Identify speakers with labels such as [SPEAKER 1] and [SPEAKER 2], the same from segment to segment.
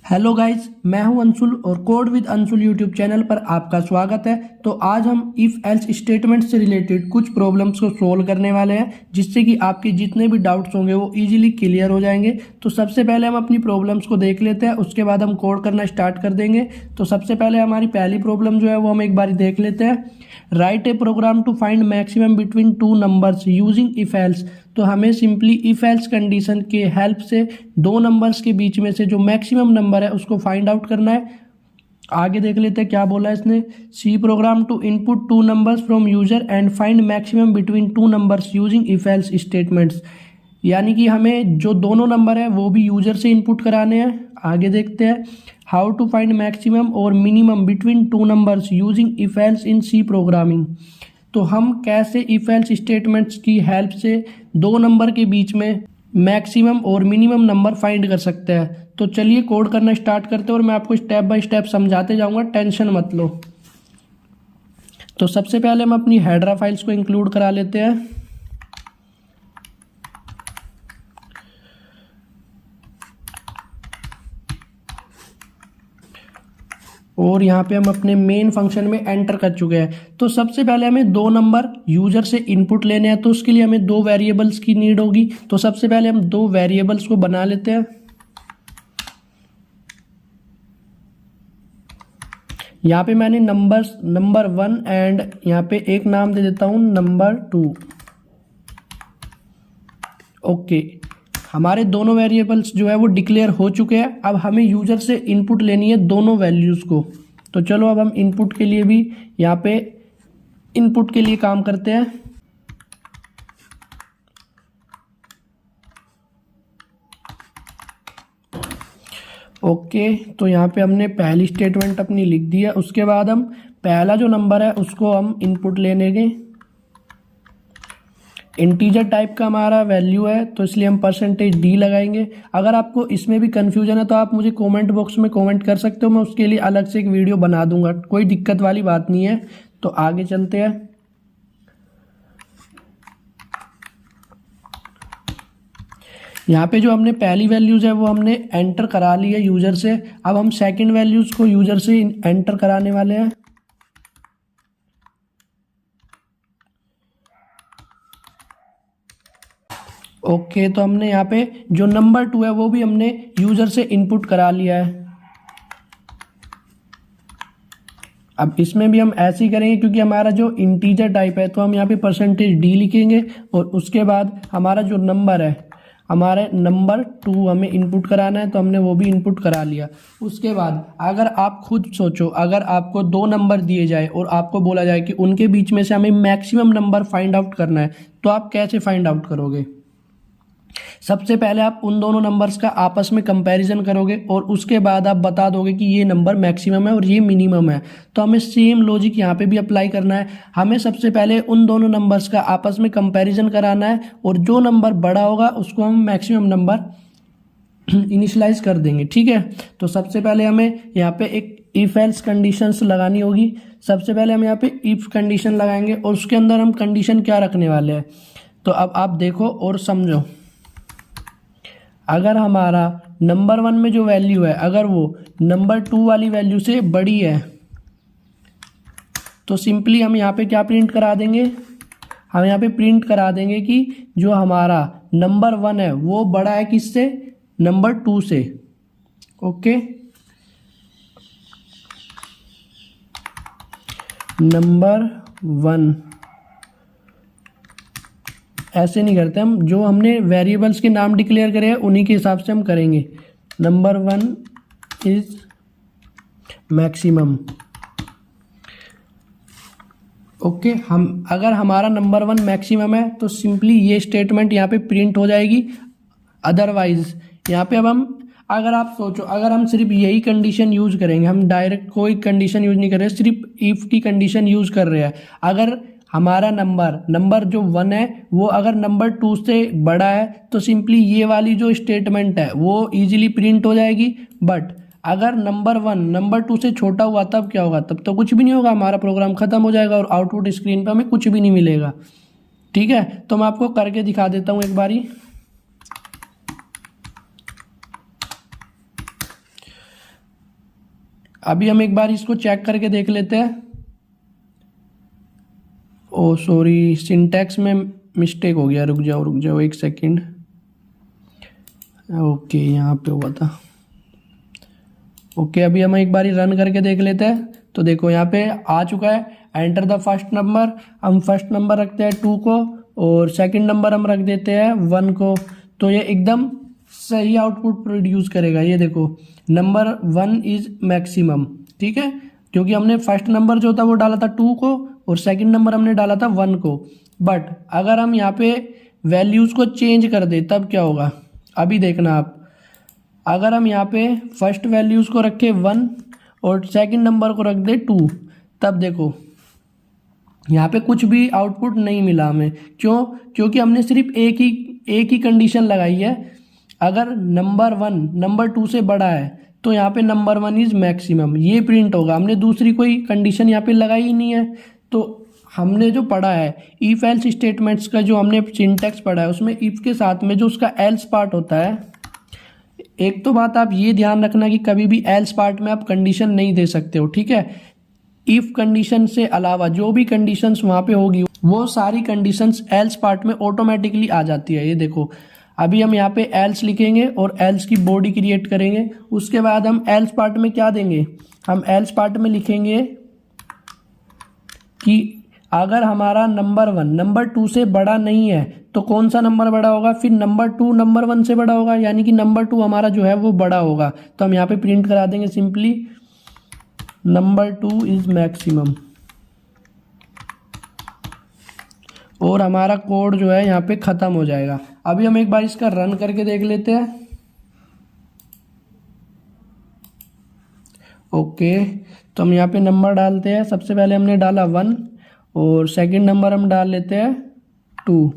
[SPEAKER 1] Hello guys, मैं हूं अंशुल और code with Anshul YouTube channel पर आपका स्वागत है। तो आज हम इफ एल्स स्टेटमेंट से रिलेटेड कुछ प्रॉब्लम्स को सोल्व करने वाले हैं, जिससे कि आपके जितने भी डाउट्स होंगे वो इजीली क्लियर हो जाएंगे। तो सबसे पहले हम अपनी प्रॉब्लम्स को देख लेते हैं, उसके बाद हम कोड करना स्टार्ट कर देंगे। तो सबसे पहले हमारी पहली प्रॉब्लम जो है वो हम एक बार देख लेते हैं। Write a program to find maximum between two numbers using if else. तो हमें सिंपली इफ एल्स कंडीशन के हेल्प से दो नंबर्स के बीच में से जो मैक्सिमम नंबर है उसको फाइंड आउट करना है। आगे देख लेते हैं क्या बोला है इसने। C program to input two numbers from user and find maximum between two numbers using if else statements. यानी कि हमें जो दोनों नंबर है वो भी यूजर से इनपुट कराने हैं। आगे देखते हैं हाउ टू फाइंड मैक्सिमम और minimum between two numbers using if else in C programming. तो हम कैसे इफ एल्स स्टेटमेंट्स की हेल्प से दो नंबर के बीच में मैक्सिमम और मिनिमम नंबर फाइंड कर सकते हैं। तो चलिए कोड करना स्टार्ट करते हैं और मैं आपको स्टेप बाय स्टेप समझाते जाऊंगा, टेंशन मत लो। तो सबसे पहले हम अपनी हेडरा फाइल्स को इंक्लूड करा लेते हैं। और यहाँ पे हम अपने मेन फंक्शन में एंटर कर चुके हैं। तो सबसे पहले हमें दो नंबर यूजर से इनपुट लेने हैं, तो उसके लिए हमें दो वेरिएबल्स की नीड होगी। तो सबसे पहले हम दो वेरिएबल्स को बना लेते हैं। यहाँ पे मैंने नंबर 1 एंड यहाँ पे एक नाम दे देता हूँ नंबर 2। ओके, हमारे दोनों वेरिएबल्स जो है वो डिक्लेयर हो चुके हैं। अब हमें यूजर से इनपुट लेनी है दोनों वैल्यूज़ को। तो चलो अब हम इनपुट के लिए भी यहाँ पे इनपुट के लिए काम करते हैं। ओके, तो यहाँ पे हमने पहली स्टेटमेंट अपनी लिख दी है। उसके बाद हम पहला जो नंबर है उसको हम इनपुट लेने के। इंटीजर टाइप का हमारा वैल्यू है तो इसलिए हम %d लगाएंगे। अगर आपको इसमें भी कन्फ्यूजन है तो आप मुझे कमेंट बॉक्स में कमेंट कर सकते हो, मैं उसके लिए अलग से एक वीडियो बना दूंगा, कोई दिक्कत वाली बात नहीं है। तो आगे चलते हैं। यहाँ पे जो हमने पहली वैल्यूज़ है वो हमने एंटर करा ली है यूज़र से। अब हम सेकेंड वैल्यूज़ को यूज़र से एंटर कराने वाले हैं। ओके, तो हमने यहाँ पे जो नंबर 2 है वो भी हमने यूजर से इनपुट करा लिया है। अब इसमें भी हम ऐसे ही करेंगे क्योंकि हमारा जो इंटीजर टाइप है, तो हम यहाँ पे %d लिखेंगे और उसके बाद हमारा जो नंबर है, हमारे नंबर 2 हमें इनपुट कराना है, तो हमने वो भी इनपुट करा लिया। उसके बाद अगर आप खुद सोचो, अगर आपको दो नंबर दिए जाए और आपको बोला जाए कि उनके बीच में से हमें मैक्सिमम नंबर फाइंड आउट करना है, तो आप कैसे फाइंड आउट करोगे? सबसे पहले आप उन दोनों नंबर्स का आपस में कंपैरिजन करोगे और उसके बाद आप बता दोगे कि ये नंबर मैक्सिमम है और ये मिनिमम है। तो हमें सेम लॉजिक यहाँ पे भी अप्लाई करना है। हमें सबसे पहले उन दोनों नंबर्स का आपस में कंपैरिजन कराना है और जो नंबर बड़ा होगा उसको हम मैक्सिमम नंबर इनिशियलाइज कर देंगे। ठीक है, तो सबसे पहले हमें यहाँ पे एक इफ एल्स कंडीशंस लगानी होगी। सबसे पहले हम यहाँ पे इफ कंडीशन लगाएंगे और उसके अंदर हम कंडीशन क्या रखने वाले हैं, तो अब आप देखो और समझो। अगर हमारा नंबर 1 में जो वैल्यू है अगर वो नंबर 2 वाली वैल्यू से बड़ी है, तो सिंपली हम यहाँ पे क्या प्रिंट करा देंगे, हम यहाँ पे प्रिंट करा देंगे कि जो हमारा नंबर 1 है वो बड़ा है किससे, नंबर 2 से। ओके, नंबर 1 ऐसे नहीं करते हम, जो हमने वेरिएबल्स के नाम डिक्लेयर करे हैं उन्हीं के हिसाब से हम करेंगे। Number 1 is maximum. ओके, हम अगर हमारा नंबर 1 मैक्सिमम है तो सिंपली ये स्टेटमेंट यहाँ पे प्रिंट हो जाएगी। अदरवाइज यहाँ पे अब हम, अगर आप सोचो, अगर हम सिर्फ यही कंडीशन यूज करेंगे, हम डायरेक्ट कोई कंडीशन यूज नहीं कर रहे, सिर्फ इफ की कंडीशन यूज कर रहे हैं। अगर हमारा नंबर जो 1 है वो अगर नंबर 2 से बड़ा है तो सिंपली ये वाली जो स्टेटमेंट है वो इजीली प्रिंट हो जाएगी। बट अगर नंबर 1 नंबर 2 से छोटा हुआ तब क्या होगा, तब तो कुछ भी नहीं होगा, हमारा प्रोग्राम खत्म हो जाएगा और आउटपुट स्क्रीन पर हमें कुछ भी नहीं मिलेगा। ठीक है, तो मैं आपको करके दिखा देता हूँ एक बारी। अभी हम एक बार इसको चेक करके देख लेते हैं। ओ सॉरी, सिंटैक्स में मिस्टेक हो गया, रुक जाओ एक सेकंड। ओके, यहाँ पे हुआ था। ओके, अभी हम एक बार रन करके देख लेते हैं। तो देखो यहाँ पे आ चुका है, एंटर द फर्स्ट नंबर। हम फर्स्ट नंबर रखते हैं 2 को और सेकंड नंबर हम रख देते हैं 1 को। तो ये एकदम सही आउटपुट प्रोड्यूस करेगा। ये देखो, नंबर 1 इज मैक्सिमम, ठीक है, क्योंकि हमने फर्स्ट नंबर जो था वो डाला था 2 को और सेकंड नंबर हमने डाला था 1 को। बट अगर हम यहाँ पे वैल्यूज़ को चेंज कर दे तब क्या होगा, अभी देखना आप। अगर हम यहाँ पे फर्स्ट वैल्यूज़ को रखे 1 और सेकंड नंबर को रख दे 2, तब देखो यहाँ पे कुछ भी आउटपुट नहीं मिला हमें। क्यों? क्योंकि हमने सिर्फ एक ही कंडीशन लगाई है। अगर नंबर 1 नंबर 2 से बड़ा है तो यहाँ पे नंबर 1 इज मैक्सिमम, ये प्रिंट होगा। हमने दूसरी कोई कंडीशन यहाँ पे लगाई ही नहीं है। तो हमने जो पढ़ा है इफ एल्स स्टेटमेंट्स का, जो हमने सिंटैक्स पढ़ा है, उसमें इफ के साथ में जो उसका एल्स पार्ट होता है, एक तो बात आप ये ध्यान रखना कि कभी भी एल्स पार्ट में आप कंडीशन नहीं दे सकते हो, ठीक है। इफ कंडीशन से अलावा जो भी कंडीशंस वहाँ पे होगी वो सारी कंडीशंस एल्स पार्ट में ऑटोमेटिकली आ जाती है। ये देखो, अभी हम यहाँ पे एल्स लिखेंगे और एल्स की बॉडी क्रिएट करेंगे। उसके बाद हम एल्स पार्ट में क्या देंगे, हम एल्स पार्ट में लिखेंगे कि अगर हमारा नंबर 1 नंबर 2 से बड़ा नहीं है तो कौन सा नंबर बड़ा होगा, फिर नंबर 2 नंबर 1 से बड़ा होगा, यानी कि नंबर 2 हमारा जो है वो बड़ा होगा। तो हम यहाँ पे प्रिंट करा देंगे सिंपली नंबर 2 इज मैक्सिमम, और हमारा कोड जो है यहाँ पे ख़त्म हो जाएगा। अभी हम एक बार इसका रन करके देख लेते हैं। ओके, तो हम यहाँ पे नंबर डालते हैं। सबसे पहले हमने डाला 1 और सेकंड नंबर हम डाल लेते हैं 2।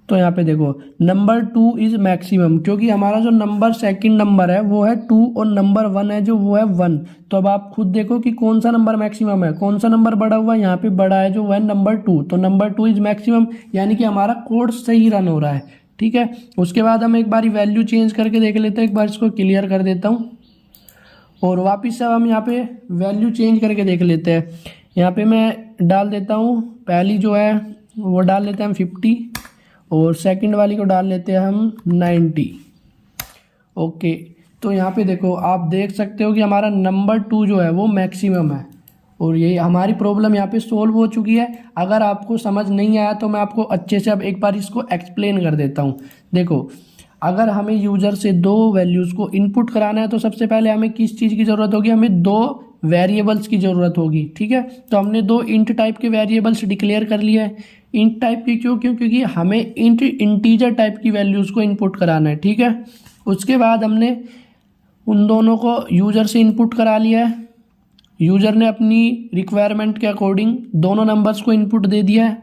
[SPEAKER 1] तो यहाँ पे देखो नंबर 2 इज मैक्सिमम, क्योंकि हमारा जो नंबर सेकंड नंबर है वो है 2 और नंबर 1 है जो वो है 1। तो अब आप खुद देखो कि कौन सा नंबर मैक्सिमम है, कौन सा नंबर बड़ा हुआ है। यहाँ पे बड़ा है जो वो है नंबर 2, तो नंबर 2 इज मैक्सिमम, यानी कि हमारा कोड सही रन हो रहा है, ठीक है। उसके बाद हम एक बार वैल्यू चेंज करके देख लेते हैं। एक बार इसको क्लियर कर देता हूँ और वापस से हम यहाँ पे वैल्यू चेंज करके देख लेते हैं। यहाँ पे मैं डाल देता हूँ, पहली जो है वो डाल लेते हैं हम 50 और सेकंड वाली को डाल लेते हैं हम 90। ओके, तो यहाँ पे देखो आप देख सकते हो कि हमारा नंबर 2 जो है वो मैक्सिमम है और ये हमारी प्रॉब्लम यहाँ पे सोल्व हो चुकी है। अगर आपको समझ नहीं आया तो मैं आपको अच्छे से अब एक बार इसको एक्सप्लेन कर देता हूँ। देखो, अगर हमें यूज़र से 2 वैल्यूज़ को इनपुट कराना है तो सबसे पहले हमें किस चीज़ की ज़रूरत होगी, हमें 2 वेरिएबल्स की ज़रूरत होगी, ठीक है। तो हमने 2 इंट टाइप के वेरिएबल्स डिक्लेयर कर लिए हैं। इंट टाइप की क्यों? क्योंकि हमें इंटीजर टाइप की वैल्यूज़ को इनपुट कराना है, ठीक है। उसके बाद हमने उन दोनों को यूज़र से इनपुट करा लिया है। यूज़र ने अपनी रिक्वायरमेंट के अकॉर्डिंग दोनों नंबर्स को इनपुट दे दिया है।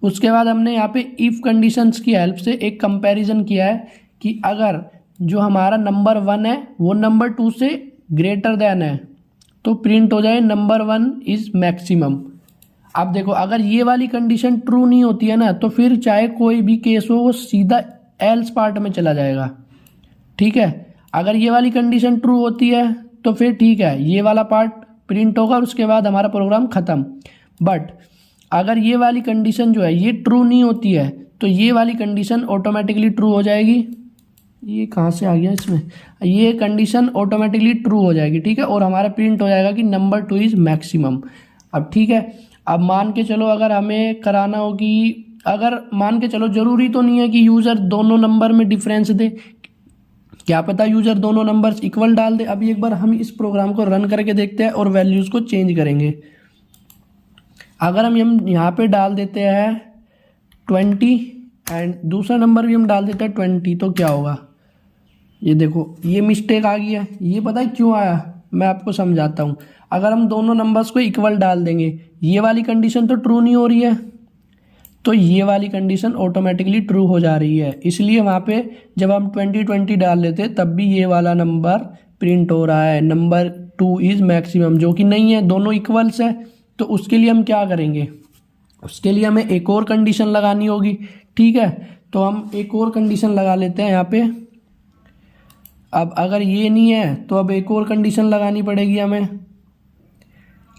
[SPEAKER 1] उसके बाद हमने यहाँ पे इफ़ कंडीशंस की हेल्प से एक कंपैरिजन किया है कि अगर जो हमारा नंबर 1 है वो नंबर 2 से ग्रेटर देन है तो प्रिंट हो जाए नंबर 1 इज मैक्सिमम। अब देखो, अगर ये वाली कंडीशन ट्रू नहीं होती है ना तो फिर चाहे कोई भी केस हो वो सीधा एल्स पार्ट में चला जाएगा, ठीक है। अगर ये वाली कंडीशन ट्रू होती है तो फिर ठीक है, ये वाला पार्ट प्रिंट होगा और उसके बाद हमारा प्रोग्राम ख़त्म। बट अगर ये वाली कंडीशन जो है ये ट्रू नहीं होती है तो ये वाली कंडीशन ऑटोमेटिकली ट्रू हो जाएगी। ये कहाँ से आ गया इसमें, ये कंडीशन ऑटोमेटिकली ट्रू हो जाएगी, ठीक है, और हमारा प्रिंट हो जाएगा कि नंबर 2 इज मैक्सिमम। अब ठीक है, अब मान के चलो अगर हमें कराना हो कि अगर मान के चलो ज़रूरी तो नहीं है कि यूज़र दोनों नंबर में डिफरेंस दे, क्या पता यूज़र दोनों नंबर्स इक्वल डाल दे। अभी एक बार हम इस प्रोग्राम को रन करके देखते हैं और वैल्यूज़ को चेंज करेंगे। अगर हम यहाँ पे डाल देते हैं 20 एंड दूसरा नंबर भी हम डाल देते हैं 20 तो क्या होगा, ये देखो ये मिस्टेक आ गई है। ये पता है क्यों आया, मैं आपको समझाता हूँ। अगर हम दोनों नंबर्स को इक्वल डाल देंगे, ये वाली कंडीशन तो ट्रू नहीं हो रही है तो ये वाली कंडीशन ऑटोमेटिकली ट्रू हो जा रही है। इसलिए वहाँ पे जब हम 20 डाल लेते तब भी ये वाला नंबर प्रिंट हो रहा है, नंबर 2 इज़ मैक्सिमम, जो कि नहीं है, दोनों इक्वल्स है। तो उसके लिए हम क्या करेंगे, उसके लिए हमें एक और कंडीशन लगानी होगी, ठीक है। तो हम एक और कंडीशन लगा लेते हैं यहाँ पे। अब अगर ये नहीं है तो अब एक और कंडीशन लगानी पड़ेगी हमें।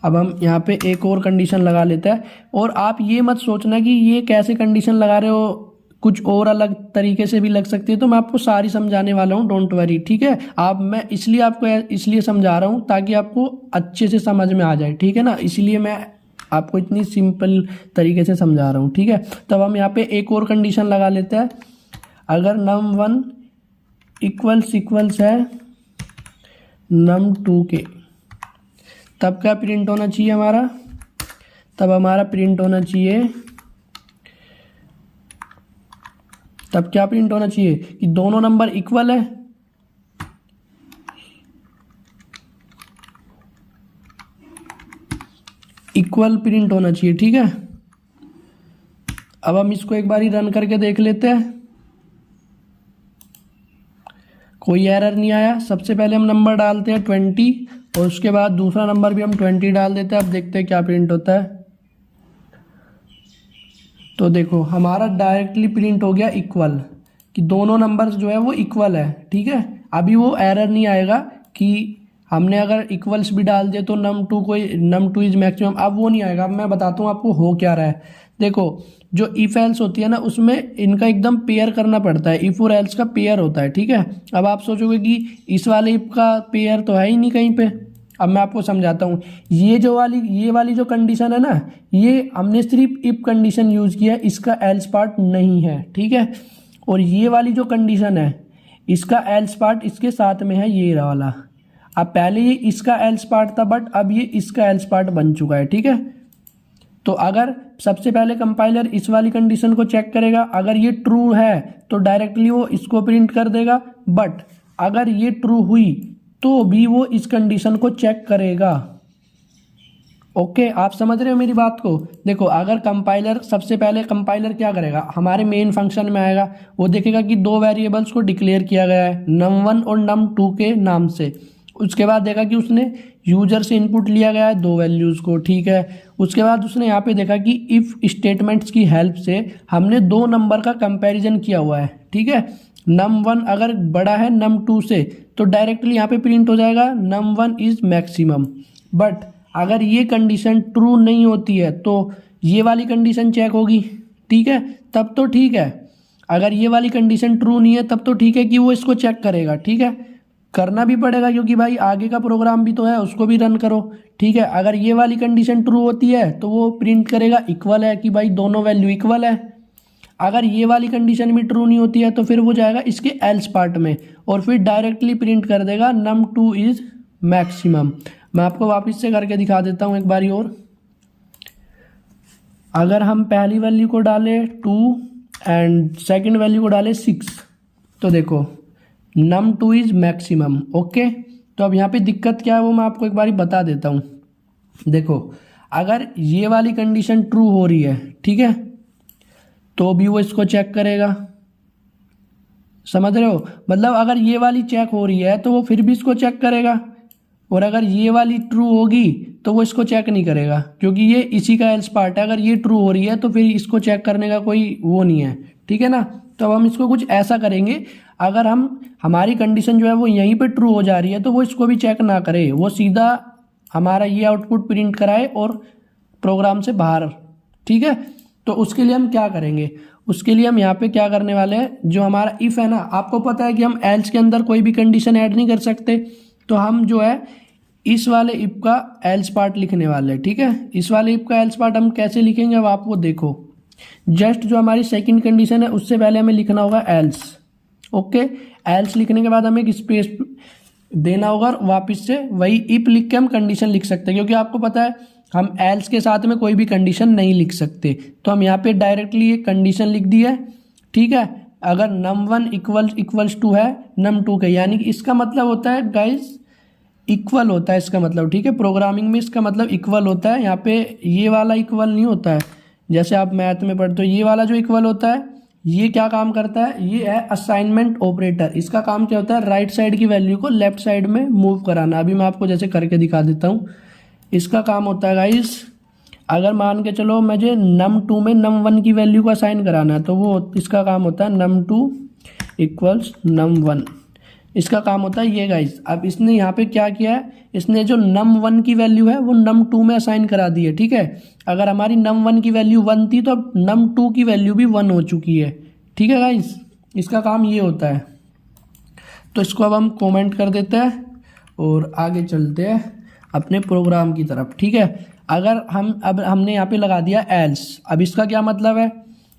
[SPEAKER 1] अब हम यहाँ पे एक और कंडीशन लगा लेते हैं। और आप ये मत सोचना कि ये कैसे कंडीशन लगा रहे हो, कुछ और अलग तरीके से भी लग सकती है, तो मैं आपको सारी समझाने वाला हूँ, डोंट वरी, ठीक है। आप मैं इसलिए आपको इसलिए समझा रहा हूँ ताकि आपको अच्छे से समझ में आ जाए, ठीक है ना, इसलिए मैं आपको इतनी सिंपल तरीके से समझा रहा हूँ, ठीक है। तब हम यहाँ पे एक और कंडीशन लगा लेते हैं। अगर num1 इक्वल्स है num2 के, तब क्या प्रिंट होना चाहिए हमारा, तब हमारा प्रिंट होना चाहिए, तब क्या प्रिंट होना चाहिए कि दोनों नंबर इक्वल है। इक्वल प्रिंट होना चाहिए, ठीक है। अब हम इसको एक बार ही रन करके देख लेते हैं, कोई एरर नहीं आया। सबसे पहले हम नंबर डालते हैं 20 और उसके बाद दूसरा नंबर भी हम 20 डाल देते हैं। अब देखते हैं क्या प्रिंट होता है। तो देखो हमारा डायरेक्टली प्रिंट हो गया इक्वल, कि दोनों नंबर्स जो है वो इक्वल है, ठीक है। अभी वो एरर नहीं आएगा कि हमने अगर इक्वल्स भी डाल दिए तो num2 इज मैक्सिमम, अब वो नहीं आएगा। अब मैं बताता हूँ आपको हो क्या रहा है। देखो जो इफ एल्स होती है ना, उसमें इनका एकदम पेयर करना पड़ता है, इफ और एल्स का पेयर होता है, ठीक है। अब आप सोचोगे कि इस वाले इफ का पेयर तो है ही नहीं कहीं पे। अब मैं आपको समझाता हूँ। ये वाली जो कंडीशन है ना, ये हमने सिर्फ इफ कंडीशन यूज किया है, इसका एल्स पार्ट नहीं है, ठीक है। और ये वाली जो कंडीशन है, इसका एल्स पार्ट इसके साथ में है, ये वाला। अब पहले ये इसका एल्स पार्ट था, बट अब ये इसका एल्स पार्ट बन चुका है, ठीक है। तो अगर सबसे पहले कंपाइलर इस वाली कंडीशन को चेक करेगा, अगर ये ट्रू है तो डायरेक्टली वो इसको प्रिंट कर देगा, बट अगर ये ट्रू हुई तो भी वो इस कंडीशन को चेक करेगा। ओके, आप समझ रहे हो मेरी बात को। देखो अगर कंपाइलर, सबसे पहले कंपाइलर क्या करेगा, हमारे मेन फंक्शन में आएगा, वो देखेगा कि दो वेरिएबल्स को डिक्लेयर किया गया है num1 और num2 के नाम से। उसके बाद देखा कि उसने यूजर से इनपुट लिया गया है दो वैल्यूज़ को, ठीक है। उसके बाद उसने यहाँ पे देखा कि इफ़ स्टेटमेंट्स की हेल्प से हमने दो नंबर का कंपैरिजन किया हुआ है, ठीक है। num1 अगर बड़ा है num2 से तो डायरेक्टली यहाँ पे प्रिंट हो जाएगा num1 इज मैक्सिमम। बट अगर ये कंडीशन ट्रू नहीं होती है तो ये वाली कंडीशन चेक होगी, ठीक है, तब तो ठीक है। अगर ये वाली कंडीशन ट्रू नहीं है तब तो ठीक है कि वो इसको चेक करेगा, ठीक है। करना भी पड़ेगा क्योंकि भाई आगे का प्रोग्राम भी तो है, उसको भी रन करो, ठीक है। अगर ये वाली कंडीशन ट्रू होती है तो वो प्रिंट करेगा इक्वल है, कि भाई दोनों वैल्यू इक्वल है। अगर ये वाली कंडीशन भी ट्रू नहीं होती है तो फिर वो जाएगा इसके एल्स पार्ट में और फिर डायरेक्टली प्रिंट कर देगा num2 इज मैक्सिमम। मैं आपको वापस से करके दिखा देता हूँ एक बारी और। अगर हम पहली वैल्यू को डालें 2 एंड सेकंड वैल्यू को डालें 6, तो देखो num2 इज मैक्सिमम। ओके, तो अब यहाँ पे दिक्कत क्या है वो मैं आपको एक बारी बता देता हूँ। देखो अगर ये वाली कंडीशन ट्रू हो रही है, ठीक है, तो भी वो इसको चेक करेगा, समझ रहे हो। मतलब अगर ये वाली चेक हो रही है तो वो फिर भी इसको चेक करेगा, और अगर ये वाली ट्रू होगी तो वो इसको चेक नहीं करेगा क्योंकि ये इसी का एल्स पार्ट है। अगर ये ट्रू हो रही है तो फिर इसको चेक करने का कोई वो नहीं है, ठीक है ना। तो अब हम इसको कुछ ऐसा करेंगे, अगर हमारी कंडीशन जो है वो यहीं पे ट्रू हो जा रही है तो वो इसको भी चेक ना करे, वो सीधा हमारा ये आउटपुट प्रिंट कराए और प्रोग्राम से बाहर, ठीक है। तो उसके लिए हम क्या करेंगे, उसके लिए हम यहाँ पे क्या करने वाले हैं, जो हमारा इफ़ है ना, आपको पता है कि हम एल्स के अंदर कोई भी कंडीशन ऐड नहीं कर सकते, तो हम जो है इस वाले इफ का एल्स पार्ट लिखने वाले हैं, ठीक है। इस वाले इफ का एल्स पार्ट हम कैसे लिखेंगे अब आप वो देखो। जस्ट जो हमारी सेकंड कंडीशन है उससे पहले हमें लिखना होगा एल्स। ओके, एल्स लिखने के बाद हमें एक स्पेस देना होगा और वापस से वही इफ लिख के हम कंडीशन लिख सकते हैं, क्योंकि आपको पता है हम एल्स के साथ में कोई भी कंडीशन नहीं लिख सकते। तो हम यहाँ पे डायरेक्टली एक कंडीशन लिख दी है, ठीक है। अगर num1 इक्वल्स टू है num2 के, यानी कि इसका मतलब होता है गाइस इक्वल होता है इसका मतलब, ठीक है। प्रोग्रामिंग में इसका मतलब इक्वल होता है। यहाँ पे ये वाला इक्वल नहीं होता है, जैसे आप मैथ में पढ़ते हो। ये वाला जो इक्वल होता है ये क्या काम करता है, ये है असाइनमेंट ऑपरेटर। इसका काम क्या होता है, राइट साइड की वैल्यू को लेफ्ट साइड में मूव कराना। अभी मैं आपको जैसे करके दिखा देता हूँ। इसका काम होता है गाइस, अगर मान के चलो मुझे num2 में num1 की वैल्यू को असाइन कराना है तो वो इसका काम होता है num2 इक्वल्स num1। इसका काम होता है ये गाइस। अब इसने यहाँ पे क्या किया है, इसने जो num1 की वैल्यू है वो num2 में असाइन करा दी है, ठीक है। अगर हमारी num1 की वैल्यू 1 थी तो अब num2 की वैल्यू भी 1 हो चुकी है, ठीक है गाइस। इसका काम ये होता है। तो इसको अब हम कमेंट कर देते हैं और आगे चलते हैं अपने प्रोग्राम की तरफ, ठीक है। अगर अब हमने यहाँ पे लगा दिया एल्स। अब इसका क्या मतलब है,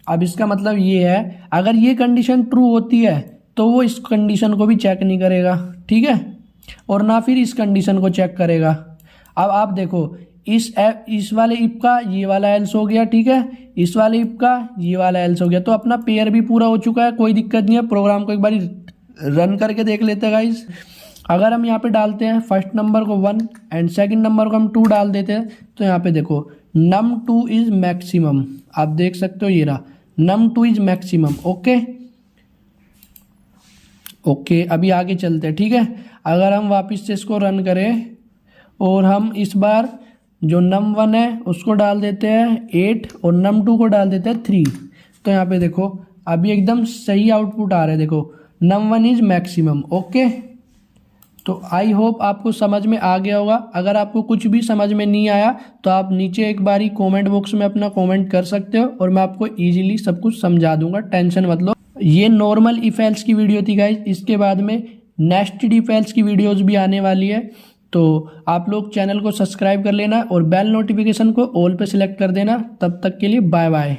[SPEAKER 1] अब इसका मतलब ये है अगर ये कंडीशन ट्रू होती है तो वो इस कंडीशन को भी चेक नहीं करेगा, ठीक है, और ना फिर इस कंडीशन को चेक करेगा। अब आप देखो इस वाले इफ का ये वाला एल्स हो गया, ठीक है, इस वाले इफ का ये वाला एल्स हो गया, तो अपना पेयर भी पूरा हो चुका है, कोई दिक्कत नहीं है। प्रोग्राम को एक बार रन करके देख लेते हैं गाइस। अगर हम यहाँ पे डालते हैं फर्स्ट नंबर को 1 एंड सेकंड नंबर को हम 2 डाल देते हैं, तो यहाँ पे देखो num2 इज मैक्सिमम, आप देख सकते हो ये रहा num2 इज मैक्सिमम। ओके अभी आगे चलते हैं, ठीक है। अगर हम वापस से इसको रन करें और हम इस बार जो num1 है उसको डाल देते हैं 8 और num2 को डाल देते हैं 3, तो यहाँ पे देखो अभी एकदम सही आउटपुट आ रहा है, देखो num1 इज मैक्सिमम। ओके, तो आई होप आपको समझ में आ गया होगा। अगर आपको कुछ भी समझ में नहीं आया तो आप नीचे एक बारी कमेंट बॉक्स में अपना कमेंट कर सकते हो और मैं आपको इजीली सब कुछ समझा दूंगा, टेंशन मत लो। ये नॉर्मल इफ एल्स की वीडियो थी गाइस, इसके बाद में नेस्टेड इफ एल्स की वीडियोस भी आने वाली है। तो आप लोग चैनल को सब्सक्राइब कर लेना और बेल नोटिफिकेशन को ऑल पे सिलेक्ट कर देना। तब तक के लिए बाय बाय।